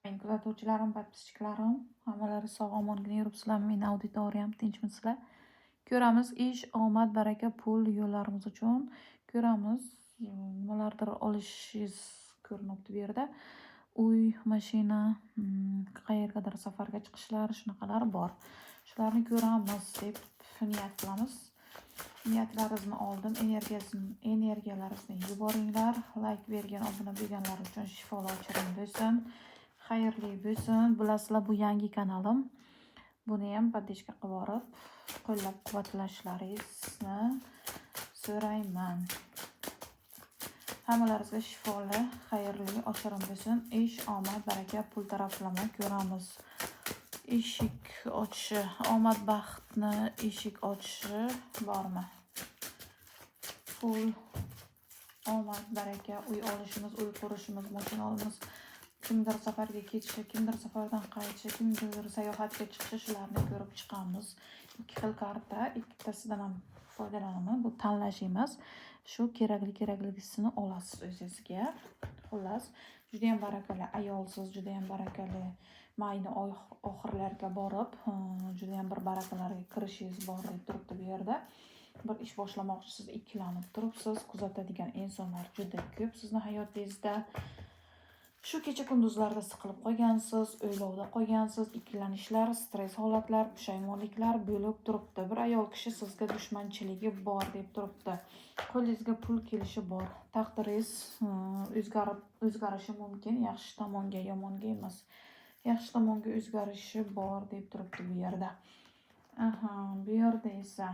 Kuzatuvchilarim, podpischiklarim, hammalari sog' omongina yuribsizlarmi? Meni auditoriyam tinchmisizlar? Ko'ramiz, ish, omad, baraka, pul yo'llarimiz uchun ko'ramiz. Nimalardir olishingiz ko'rinyapti bu yerda. Uy, mashina, qayergadir safarga chiqishlar, shunaqalar bor. Shularni ko'ramiz deb niyat qilamiz. Niyatlaringizni oldim, energiyalaringizni yuboringlar. Like bergan, obuna bo'lganlar uchun shifolar bo'lsin. Xayrli bo'lsin. Bilasizlar, bu yangi kanalim. Buni ham поддержка qilib borib, qo'llab-quvvatlashlaringizni so'rayman. Hammalaringizga shifoli, xayrli, oshirin bo'lsin. Ish, omad, baraka, pul taraflama ko'ramiz. Eshik ochishi, omad, baxtni eshik ochishi bormi? Pul, omad, baraka, uy olishimiz, uy qurishimiz, mashina olishimiz, kimdir safarga ketishi, kimdir safardan qaytishi, kimdir sayohatga chiqishi, shularni ko'rib chiqamiz. Ikki xil karta, ikkitasidan ham foydalanaman. Bu tanlash emas. Shu kerakligisini olasiz o'zingizga. Xullas, juda ham barakali ayolsiz, juda ham barakali mayni oy oxirlariga borib, juda ham bir barakalarga kirishingiz bor deb turibdi bu yerda. Bir ish boshlamoqchisiz, ikkilanib turibsiz, kuzatadigan insonlar juda ko'p sizni hayotingizda. Shu kecha kunduzlarda siqilib qolgansiz, o'ylovda qolgansiz, ikkilanishlar, stress holatlar, pushaymonliklar bo'lib turibdi. Bir ayol kishi sizga dushmanchiligi bor deb turibdi. Qo'lingizga pul kelishi bor. Taqdiringiz o'zgarishi mumkin, yaxshi tomonga, yomonga emas. Yaxshi tomonga o'zgarishi bor deb turibdi bu yerda. Bu yerda esa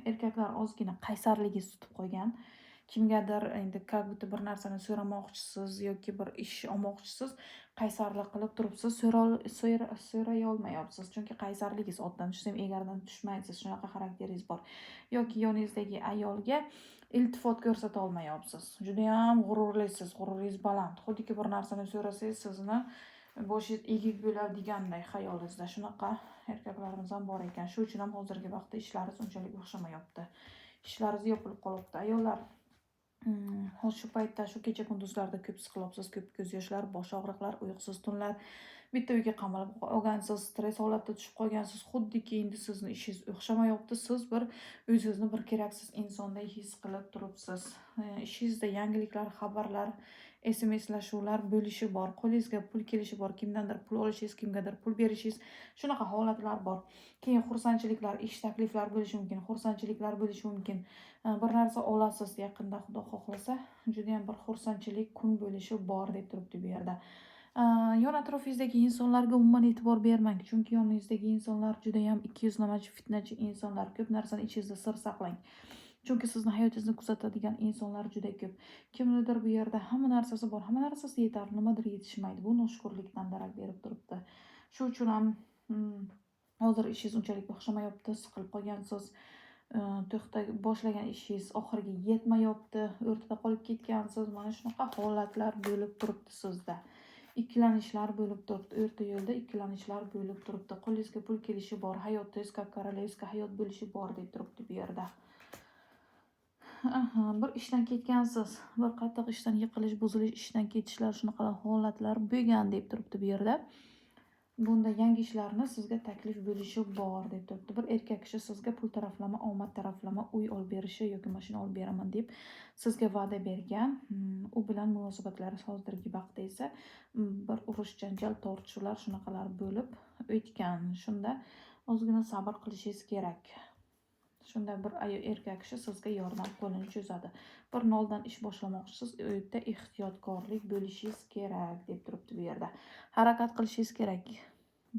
erkaklar ozgina qaysarligi tutib qo'ygan. Kimgadir endi как будто bir narsani so'ramoqchisiz yoki bir ish olmoqchisiz, qaysarlik qilib turibsiz, so'ray olmayapsiz. Chunki qaysarligingiz otdan tushsam egardan tushmaysiz, shunaqa xarakteringiz bor. Yoki yoningizdagi ayolga iltifot ko'rsata olmayapsiz. Juda ham g'ururlisiz, g'ururingiz baland. Xuddiki bir narsani so'rasangiz sizni boshingiz egik bo'ladiganday xayolingizda. Shunaqa erkaklarimiz ham bor ekan. Shu uchun ham hozirgi vaqtda ishlaringiz unchalik o'xshamayapti. Ishlaringiz yopilib qolibdi. Ayollar shu paytda, shu kecha kunduzlarda ko'p siqilyapsiz, ko'p ko'z yoshlar, bosh og'riqlar, uyqusiz tunlar, bitta uyga qamalib olgansiz, stress holatda tushib qolgansiz, xuddiki endi sizni ishingiz o'xshamayapti, siz bir o'zingizni bir keraksiz insonday his qilib turibsiz. Ishingizda yangiliklar, xabarlar, SMS-lashuvlar bo'lishi bor, qo'lingizga pul kelishi bor, kimdandir pul olishingiz, kimgadir pul berishingiz, shunaqa holatlar bor. Keyin xursandchiliklar, ish takliflar bo'lishi mumkin, xursandchiliklar bo'lishi mumkin. Bir narsa olasiz yaqinda, Xudo xohlasa, juda ham bir xursandchilik kun bo'lishi bor deb turibdi bu yerda. Yon atrofingizdagi insonlarga umuman e'tibor bermang, chunki yoningizdagi insonlar juda ham ikkiyuzlamachi, fitnachi insonlar. Ko'p narsani ichingizda sir saqlang. Chunki sizni hayotingizni kuzatadigan insonlar juda ko'p. Kimnidir bu yerda hamma narsasi bor, hamma narsasi yetar, nimadir yetishmaydi. Bu noshukrlikdan darak berib turibdi. Shu uchun ham hozir ishingiz unchalik o'xshamayapti, siqilib qolgansiz. Boshlagan ishingiz oxiriga yetmayapti, o'rtada qolib ketgansiz. Mana shunaqa holatlar bo'lib turibdi sizda. Ikkilanishlar bo'lib turibdi, o'rta yo'lda ikkilanishlar bo'lib turibdi. Qo'lingizga pul kelishi bor, hayotingiz как королевский hayot bo'lishi bor deb turibdi bu yerda. Bir ishdan ketgansiz, bir qattiq ishdan yiqilish, buzilish, ishdan ketishlar, shunaqa holatlar bo'lgan deb turibdi bu yerda. Bunda yangi ishlarni sizga taklif bo'lishi bor deb turibdi. Bir erkak kishi sizga pul taraflama, omad taraflama, uy olib berishi yoki mashina olib beraman deb sizga va'da bergan. U bilan munosabatlaringiz hozirgi vaqtda esa bir urush, janjal, tortishuvlar shunaqalar bo'lib o'tgan. Shunda ozgina sabr qilishingiz kerak. Shunda bir erkak kishi sizga yordam qo'lini cho'zadi. Bir noldan ish boshlamoqchisiz, u yerda ehtiyotkorlik bo'lishingiz kerak deb turibdi bu yerda. Harakat qilishingiz kerak.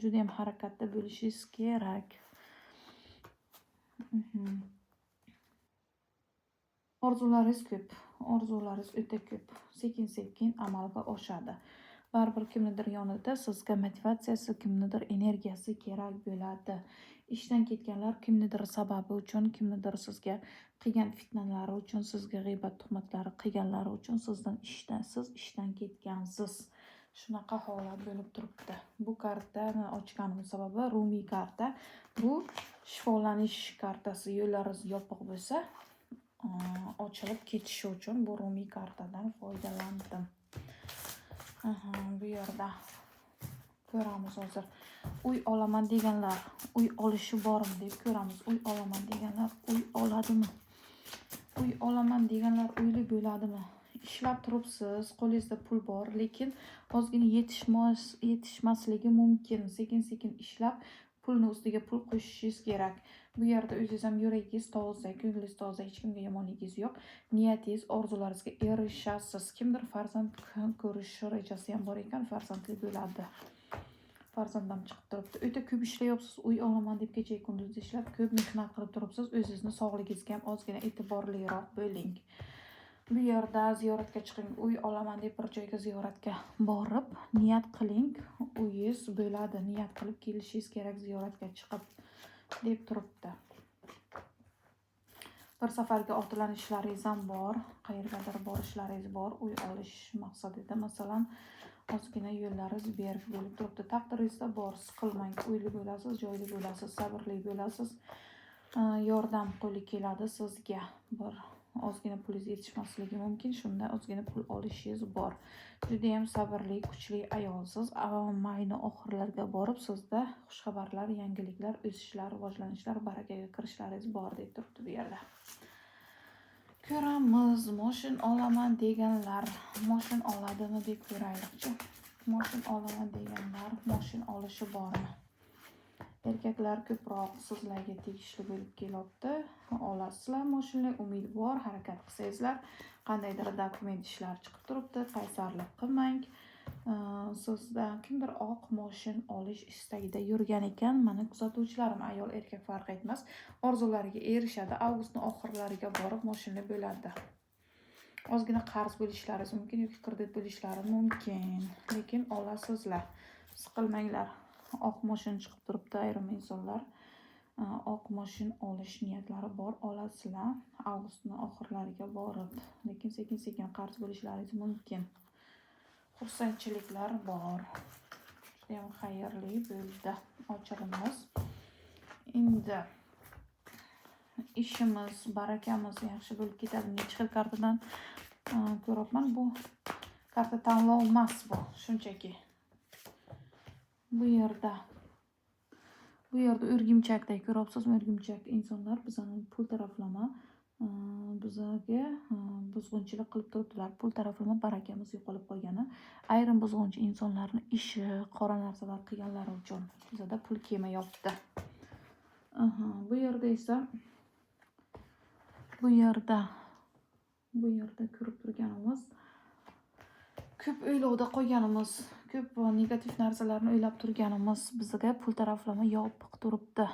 Juda ham harakatda bo'lishingiz kerak. Orzularingiz ko'p, orzularingiz o'ta ko'p. Sekin-sekin amalga oshadi. Baribir kimnidir yonida sizga motivatsiyasi, kimnidir energiyasi kerak bo'ladi. Ishdan ketganlar kimnidir sababi uchun, kimnidir sizga qilgan fitnalari uchun, sizga g'iybat tuhmatlari qilganlari uchun siz ishdan ketgansiz. Shunaqa holat bo'lib turibdi. Bu kartani ochganim sababi rumiy karta. Bu shifolanish kartasi. Yo'llaringiz yopiq bo'lsa, ochilib ketishi uchun bu rumiy kartadan foydalandim. Bu yerda ko'ramiz hozir. Uy olaman deganlar, uy olishi bormi deb ko'ramiz. Uy olaman deganlar uy oladimi? Uy olaman deganlar uyli bo'ladimi? Ishlab turibsiz, qo'lingizda pul bor, lekin ozgina yetishmasligi mumkin. Sekin-sekin ishlab pulni ustiga pul qo'shishingiz kerak. Bu yerda o'zingiz ham yuragingiz toza, ko'nglingiz toza, hech kimga yomonligingiz yo'q. Niyatingiz, orzularingizga erishasiz. Kimdir farzand ko'rish rejasi ham bor ekan, farzandli bo'ladi. Farzandam chiqib turibdi. O'ta ko'p ishlayapsiz, uy olaman deb kecha kunduz ishlab, ko'p mehnat qilib turibsiz. O'zingizni sog'ligingizga ham ozgina e'tiborliroq bo'ling. Bu yerda ziyoratga chiqing, uy olaman deb bir joyga ziyoratga borib, niyat qiling, uyingiz bo'ladi. Niyat qilib kelishingiz kerak ziyoratga chiqib deb turibdi. Bir safarga otlanishlaringiz ham bor, qayergadir borishlaringiz bor, uy olish maqsadida, masalan, ozgina yo'llaringiz berk bo'lib turibdi. Taqdiringizda bor, siqilmang, uyli bo'lasiz, joyli bo'lasiz, sabrli bo'lasiz. Yordam qo'li keladi sizga. Bir ozgina pulingiz yetishmasligi mumkin, shunda ozgina pul olishingiz bor. Juda ham sabrli, kuchli ayolsiz. Mayni oxirlarga borib sizda xushxabarlar, yangiliklar, o'sishlar, rivojlanishlar, barakaga kirishlaringiz bor deb turibdi bu yerda. Ko'ramiz, moshin olaman deganlar, moshin oladimi deb ko'raylikchi. Moshin olaman deganlar, moshin olishi bormi? Erkaklar ko'proq sizlarga tegishli bo'lib kelyapti. Olasizlar moshinni, umid bor, harakat qilsangizlar, qandaydir dokument ishlar chiqib turibdi, qaysarlik qilmang. Sizda kimdir oq moshin olish istagida yurgan ekan. Mana kuzatuvchilarim, ayol erkak farq etmas, orzulariga erishadi. Avgustning oxirlariga borib moshinli bo'ladi. Ozgina qarz bo'lishlaringiz mumkin yoki kredit bo'lishlari mumkin, lekin olasizlar. Siqilmanglar. Oq moshin chiqib turibdi, ayrim insonlar oq moshin olish niyatlari bor, olasizlar avgustning oxirlariga borib, lekin sekin-sekin qarz bo'lishlaringiz mumkin. Xursandchiliklar bor. Juda ham xayrli bo'ldi ochig'imiz. Endi ishimiz, barakamiz yaxshi bo'lib ketadi. Necha xil kartadan ko'ryapman. Bu karta tanlov emas bu, shunchaki. Bu yerda o'rgimchakday ko'ryapsizmi? O'rgimchak insonlar bizani pul taraflama bizga buzg'unchilik qilib turibdilar. Pul taraflama barakamiz yo'qolib qolgani, ayrim buzg'unchi insonlarni ishi, qora narsalar qilganlari uchun bizda pul kelmayapti. Bu yerda esa bu yerda ko'rib turganimiz, ko'p o'ylovda qolganimiz, ko'p negativ narsalarni o'ylab turganimiz bizga pul taraflama yopiq turibdi.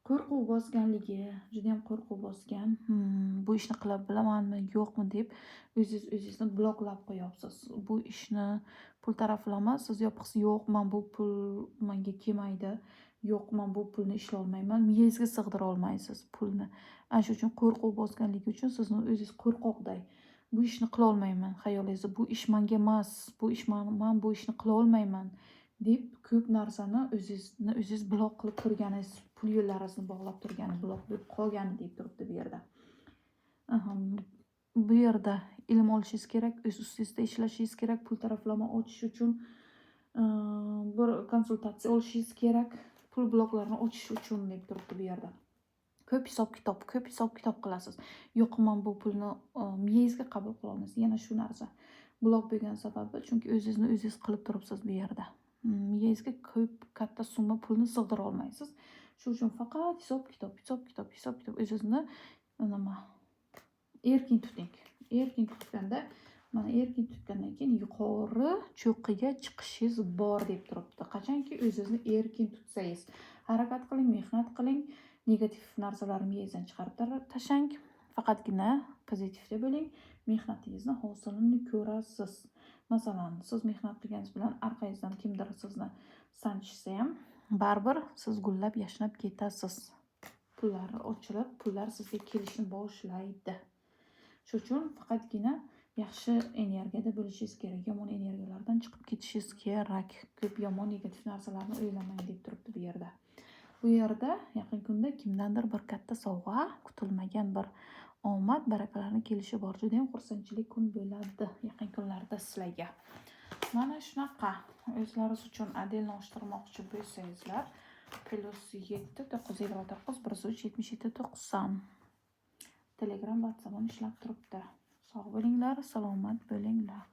Qo'rquv bosganligi, juda ham qo'rquv bosgan. Bu ishni qilib bilamanmi, yo'qmi deb o'zingizni bloklab qo'yapsiz. Bu ishni pul taraflama siz yopibsiz, yo'q, men bu pul menga kelmaydi, yo'q, men bu pulni ishlay olmayman, miyangizga sig'dira olmaysiz pulni. Ana shu uchun qo'rquv bosganligi uchun sizni o'zingiz qo'rqoqday, bu ishni qila olmayman, xayolingizda bu ish menga emas, bu ish men bu ishni qila olmayman deb ko'p narsani o'zingiz blok qilib turganingiz, pul yo'llaringizni bog'lab turgani, blok bo'lib qolgani deb turibdi bu yerda. Bu yerda ilm olishingiz kerak, o'z ustingizda ishlashingiz kerak, pul taraflama ochish uchun bir konsultatsiya olishingiz kerak, pul bloklarini ochish uchun deb turibdi bu yerda. Ko'p hisob-kitob qilasiz. Yo'q, men bu pulni miyangizga qabul qila olmaysiz. Yana shu narsa blok bo'lgan sababi, chunki o'zingiz qilib turibsiz bu yerda. Miyangizga ko'p katta summa pulni sig'dira olmaysiz. Shu uchun faqat hisob-kitob o'zingizni erkin tuting. Erkin tutgandan keyin yuqori cho'qqiga chiqishingiz bor deb turibdi. Qachonki o'zingizni erkin tutsangiz, harakat qiling, mehnat qiling, negativ narsalarni miyangizdan chiqarib tashlang, faqatgina pozitivda bo'ling, mehnatingizni hosilini ko'rasiz. Masalan, siz mehnat qilganingiz bilan orqangizdan kimdir sizni sanchishsa ham, baribir siz gullab yashnab ketasiz. Pullar ochilib, pullar sizga kelishni boshlaydi. Shuning uchun faqatgina yaxshi energiyada bo'lishingiz kerak, yomon energiyalardan chiqib ketishingiz kerak. Ko'p yomon negativ narsalarni o'ylamang deb turibdi bu yerda. Bu yerda yaqin kunda kimdandir bir katta sovg'a, kutilmagan bir omad, barakalarning kelishi bor. Juda ham xursandchilik kun bo'ladi yaqin kunlarda sizlarga. Mana shunaqa. O'zlaringiz uchun adelni ochtirmoqchi bo'lsangizlar, +7 929 103 77 90. Telegram, WhatsApp ishlab turibdi. Sog' bo'linglar, salomat bo'linglar.